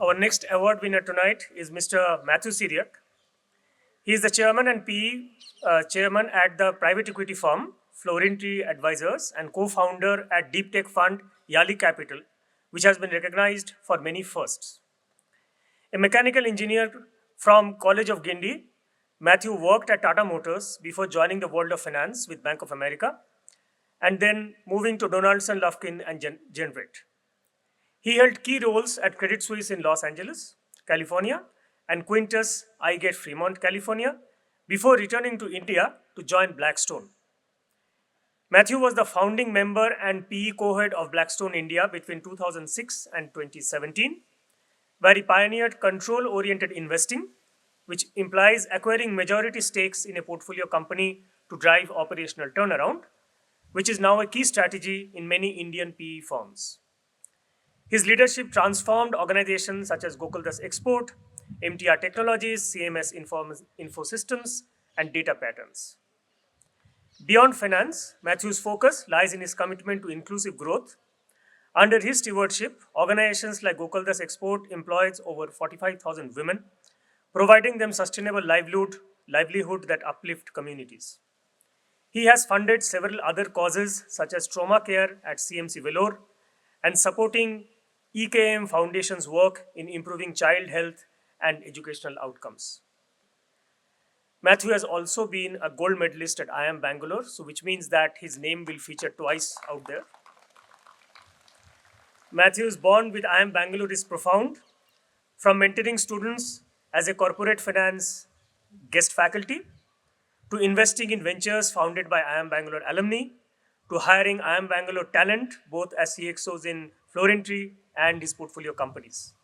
Our next award winner tonight is Mr. Mathew Cyriac. He is the chairman and PE chairman at the private equity firm Florentry Advisors and co-founder at deep tech fund Yali Capital, which has been recognized for many firsts. A mechanical engineer from College of Guindy, Mathew worked at Tata Motors before joining the world of finance with Bank of America and then moving to Donaldson, Lufkin and Generate. He held key roles at Credit Suisse in Los Angeles, California, and Quintus Igate Fremont, California, before returning to India to join Blackstone. Mathew was the founding member and PE co-head of Blackstone India between 2006 and 2017, where he pioneered control-oriented investing, which implies acquiring majority stakes in a portfolio company to drive operational turnaround, which is now a key strategy in many Indian PE firms. His leadership transformed organizations such as Gokuldas Export, MTR Technologies, CMS Infosystems, and Data Patterns. Beyond finance, Mathew's focus lies in his commitment to inclusive growth. Under his stewardship, organizations like Gokuldas Export employs over 45,000 women, providing them sustainable livelihood that uplift communities. He has funded several other causes such as trauma care at CMC Vellore and supporting EKM Foundation's work in improving child health and educational outcomes. Mathew has also been a gold medalist at IIM Bangalore, which means that his name will feature twice out there. Mathew's bond with IIM Bangalore is profound, from mentoring students as a corporate finance guest faculty, to investing in ventures founded by IIM Bangalore alumni, to hiring IIM Bangalore talent, both as CXOs in Florentry and his portfolio companies.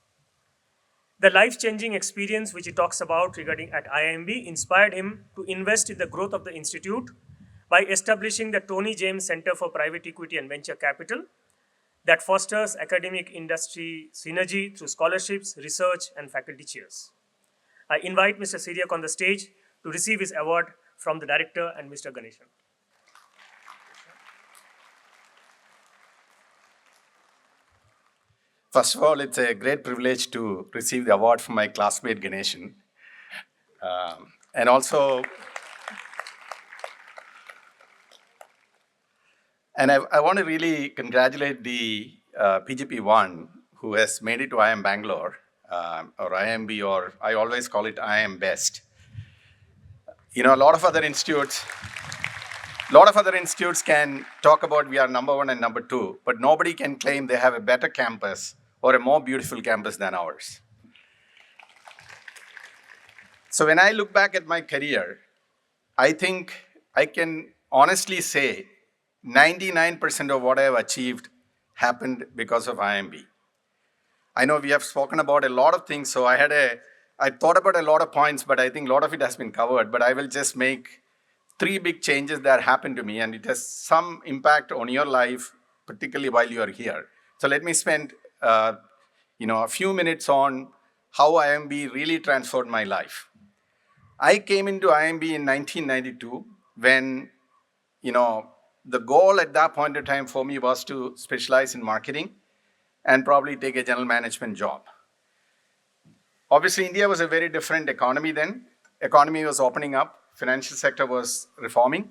The life-changing experience which he talks about regarding at IIMB inspired him to invest in the growth of the institute by establishing the Tony James Center for Private Equity and Venture Capital that fosters academic industry synergy through scholarships, research, and faculty chairs. I invite Mr. Cyriac on the stage to receive his award from the director and Mr. Ganeshan. First of all, it's a great privilege to receive the award from my classmate Ganeshan. And also, I want to really congratulate the PGP1 who has made it to IIM Bangalore, or IIMB, or I always call it IIM Best. You know, a lot of other institutes can talk about we are number one and number two, but nobody can claim they have a better campus or a more beautiful campus than ours. So when I look back at my career, I think I can honestly say 99% of what I have achieved happened because of IIMB. I know we have spoken about a lot of things, so I thought about a lot of points, but I think a lot of it has been covered, but I will just make 3 big changes that happened to me, and it has some impact on your life, particularly while you are here. So let me spend a few minutes on how IIMB really transformed my life. I came into IIMB in 1992 when, the goal at that point in time for me was to specialize in marketing and probably take a general management job. Obviously, India was a very different economy then. Economy was opening up. Financial sector was reforming.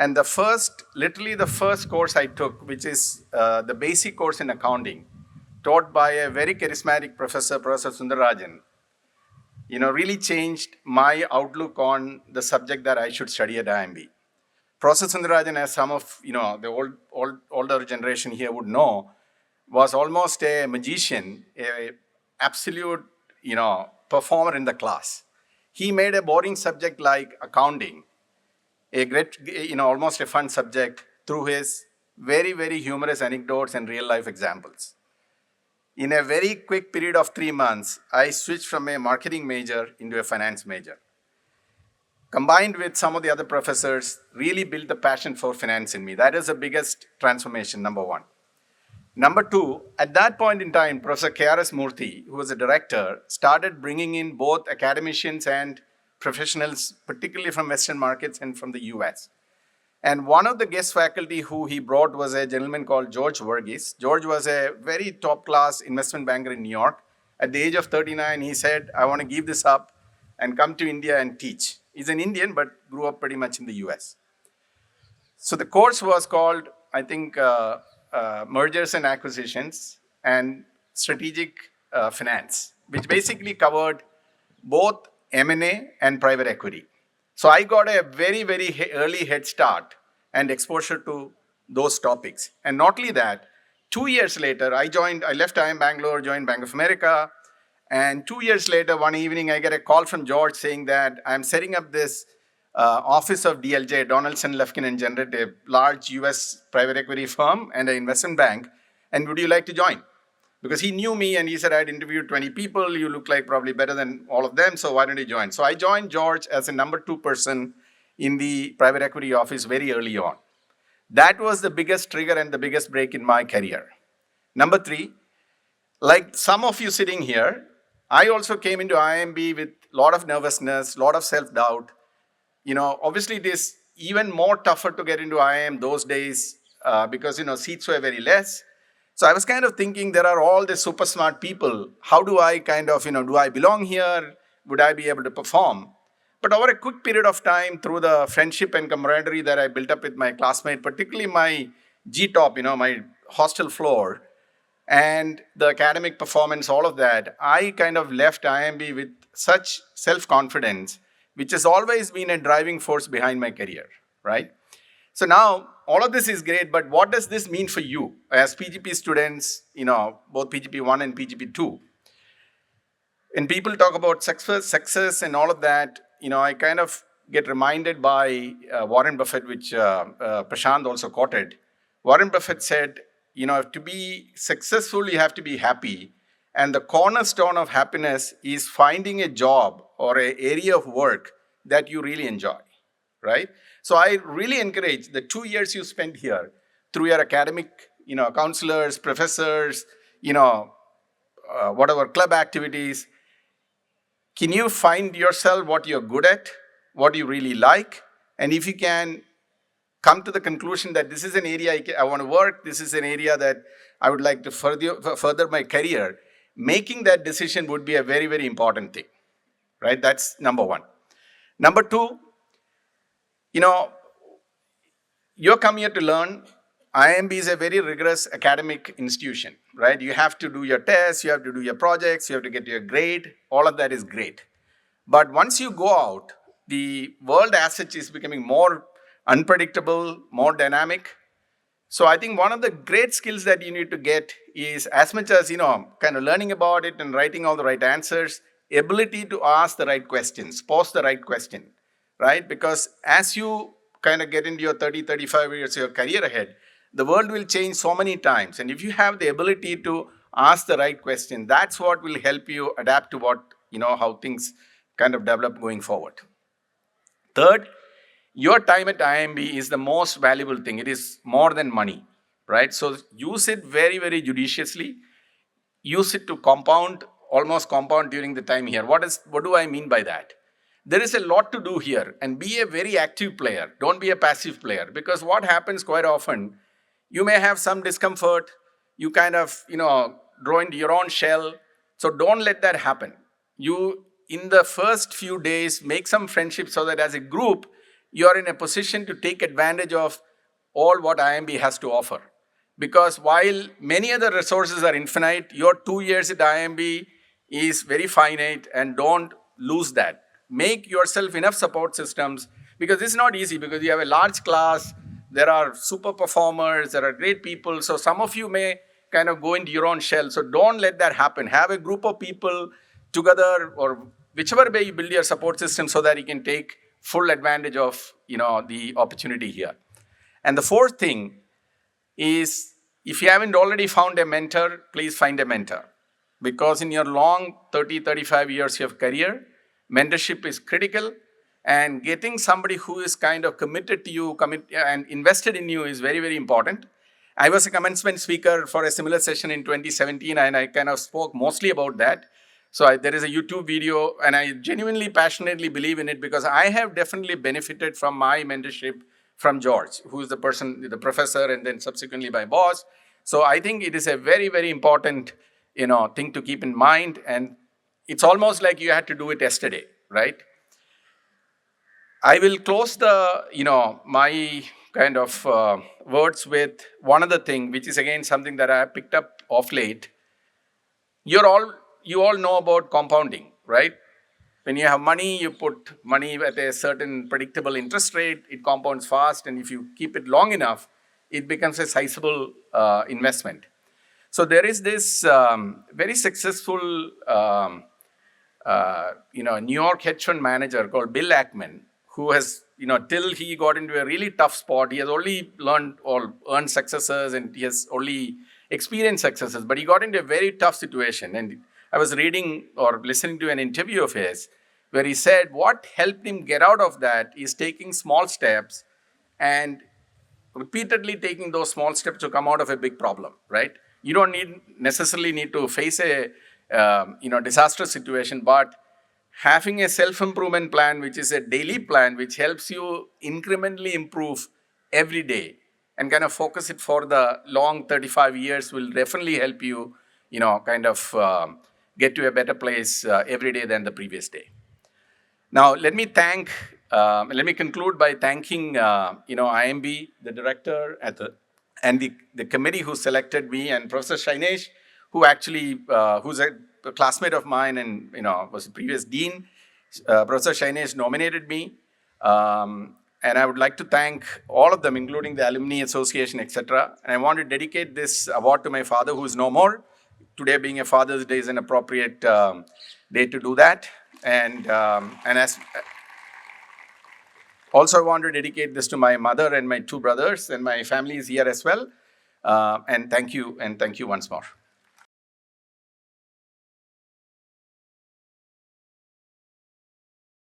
And literally the first course I took, which is the basic course in accounting, taught by a very charismatic professor, Professor Sundararajan, really changed my outlook on the subject that I should study at IIMB. Professor Sundararajan, as some of the older generation here would know, was almost a magician, a absolute performer in the class. He made a boring subject like accounting a great, almost a fun subject through his very, very humorous anecdotes and real life examples. In a very quick period of 3 months, I switched from a marketing major into a finance major. Combined with some of the other professors, really built the passion for finance in me. That is the biggest transformation, number one. Number two, at that point in time, Professor K.R.S. Murthy, who was a director, started bringing in both academicians and professionals, particularly from Western markets and from the US. And one of the guest faculty who he brought was a gentleman called George Verghese. George was a very top-class investment banker in New York, At the age of 39, he said, I want to give this up and come to India and teach. He's an Indian, but grew up pretty much in the US. So the course was called, I think, Mergers and Acquisitions and Strategic Finance, which basically covered both M&A and private equity. So I got a very, very early head start and exposure to those topics. And not only that, 2 years later, I left IIM Bangalore, joined Bank of America. And 2 years later, one evening, I get a call from George saying that I'm setting up this office of DLJ, Donaldson, Lufkin and Jenrette, a large US private equity firm and an investment bank. And would you like to join? Because he knew me and he said, I'd interviewed 20 people. You look like probably better than all of them. So why don't you join? So I joined George as a number 2 person in the private equity office very early on. That was the biggest trigger and the biggest break in my career. Number 3, like some of you sitting here, I also came into IIMB with a lot of nervousness, a lot of self-doubt. Obviously it is even more tougher to get into IIM those days because, seats were very less. So I was kind of thinking there are all these super smart people. How do I do I belong here? Would I be able to perform? But over a quick period of time, through the friendship and camaraderie that I built up with my classmate, particularly my G-top, my hostel floor, and the academic performance, all of that, I kind of left IIMB with such self-confidence, which has always been a driving force behind my career, right? So now, all of this is great, but what does this mean for you as PGP students, both PGP 1 and PGP 2? And people talk about success and all of that, I kind of get reminded by Warren Buffett, which Prashant also quoted. Warren Buffett said, to be successful, you have to be happy. And the cornerstone of happiness is finding a job or an area of work that you really enjoy, right? So I really encourage the 2 years you spend here through your academic, counselors, professors, whatever club activities. Can you find yourself what you're good at, what you really like? And if you can come to the conclusion that this is an area I want to work, this is an area that I would like to further my career, making that decision would be a very, very important thing, right? That's number 1. Number 2, you're come here to learn. IIMB is a very rigorous academic institution, right? You have to do your tests, you have to do your projects, you have to get your grade. All of that is great. But once you go out, the world as such is becoming more unpredictable, more dynamic. So I think one of the great skills that you need to get is, as much as, kind of learning about it and writing all the right answers, ability to ask the right questions, pose the right question, right? Because as you kind of get into your 30, 35 years, your career ahead, the world will change so many times. And if you have the ability to ask the right question, that's what will help you adapt to what, how things kind of develop going forward. Third, your time at IIMB is the most valuable thing. It is more than money, right? So use it very, very judiciously. Use it to almost compound during the time here. What do I mean by that? There is a lot to do here, and be a very active player. Don't be a passive player, because what happens quite often, you may have some discomfort. You kind of, draw into your own shell. So don't let that happen. You, in the first few days, make some friendships so that as a group, you're in a position to take advantage of all what IIMB has to offer. Because while many other resources are infinite, your 2 years at IIMB is very finite, and don't lose that. Make yourself enough support systems, because it's not easy, because you have a large class, there are super performers, there are great people. So some of you may kind of go into your own shell. So don't let that happen. Have a group of people together, or whichever way you build your support system, so that you can take full advantage of, the opportunity here. And the fourth thing is, if you haven't already found a mentor, please find a mentor. Because in your long 30, 35 years of career, mentorship is critical, and getting somebody who is kind of committed to you and invested in you is very, very important. I was a commencement speaker for a similar session in 2017, and I kind of spoke mostly about that. So there is a YouTube video, and I genuinely, passionately believe in it, because I have definitely benefited from my mentorship from George, who is the professor, and then subsequently my boss. So I think it is a very, very important thing to keep in mind. And it's almost like you had to do it yesterday, right? I will close my kind of words with one other thing, which is again something that I have picked up of late. You all know about compounding, right? When you have money, you put money at a certain predictable interest rate, it compounds fast, and if you keep it long enough, it becomes a sizable investment. So there is this very successful New York hedge fund manager called Bill Ackman, who has, till he got into a really tough spot, he has only learned or earned successes, and he has only experienced successes, but he got into a very tough situation. And I was reading or listening to an interview of his where he said what helped him get out of that is taking small steps and repeatedly taking those small steps to come out of a big problem, right? You don't necessarily need to face a disastrous situation, but having a self-improvement plan, which is a daily plan, which helps you incrementally improve every day and kind of focus it for the long 35 years will definitely help you, get to a better place every day than the previous day. Now, let me conclude by thanking, IIMB, the director and the committee who selected me, and Professor Shainesh, who actually, who's a classmate of mine and, was the previous dean. Professor Shainesh nominated me. And I would like to thank all of them, including the Alumni Association, etc. And I want to dedicate this award to my father, who is no more. Today being a Father's Day is an appropriate day to do that. And also I want to dedicate this to my mother and my two brothers, and my family is here as well. And thank you once more.